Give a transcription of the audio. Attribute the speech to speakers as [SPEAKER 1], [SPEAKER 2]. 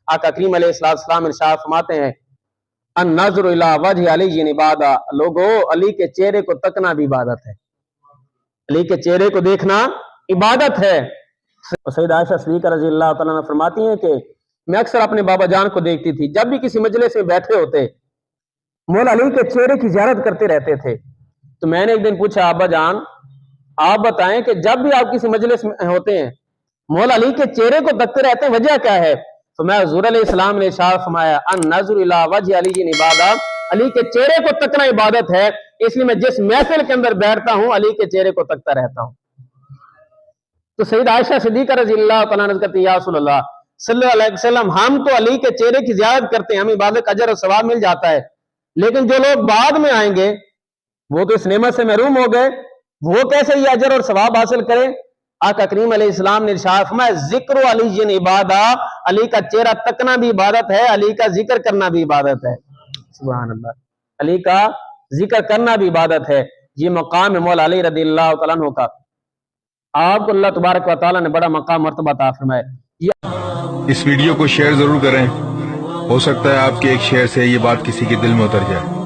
[SPEAKER 1] آقا کریم علیہ السلام ارشاد فرماتے ہیں النظر الی وجہ علی عبادۃ، لوگو علی کے چہرے کو تکنا بھی عبادت ہے، علی کے چہرے کو دیکھنا عبادت ہے۔ سیدہ عائشہ صدیقہ رضی اللہ تعالیٰ عنہ فرماتی ہیں کہ میں اکثر اپنے بابا جان کو دیکھتی تھی، جب بھی کسی مجلس میں بیٹھے ہوتے مولا علی کے چہرے کی زیارت کرتے رہتے تھے۔ تو میں نے ایک دن پوچھا ابا جان آپ بتائیں کہ جب بھی آپ کسی مجلس میں ہوتے ہیں مولا علی کے چہرے کو تکتے رہتے ہیں، وجہ کیا ہے؟ تو میں حضور علیہ السلام نے ارشاد فرمایا النظر الی وجہ علی عبادۃ، علی کے چہرے کو تکنا عبادت ہے، اس لیے میں جس محفل کے اندر بیٹھتا ہوں علی کے چہرے کو تکتا رہتا ہوں۔ تو سیدہ عائشہ صدیقہ رضی اللہ تعالیٰ عنہ کہتی ہیں یا رسول اللہ صلی اللہ علیہ وسلم ہم تو علی کے چہرے کی زیارت کرتے ہیں، ہمیں عبادت کا اجر و ثواب مل جاتا ہے، لیکن جو لوگ بعد میں آئیں گے وہ تو اس نعمت سے محروم ہو گئے، وہ کیسے یہ اجر اور ثواب حاصل کریں؟ آقا کریم علیہ السلام نے ارشاد فرمایا ذکر علی عبادۃ، علی کا چہرہ تکنا بھی عبادت ہے، علی کا ذکر کرنا بھی عبادت ہے۔ سبحان اللہ، علی کا ذکر کرنا بھی عبادت ہے۔ یہ مقام ہے مولا علی رضی اللہ تعالیٰ عنہ کا، آپ کو اللہ تبارک و تعالیٰ نے بڑا مقام مرتبہ عطا فرمایا۔
[SPEAKER 2] اس ویڈیو کو شیئر ضرور کریں، ہو سکتا ہے آپ کے ایک شیئر سے یہ بات کسی کے دل میں اتر جائے۔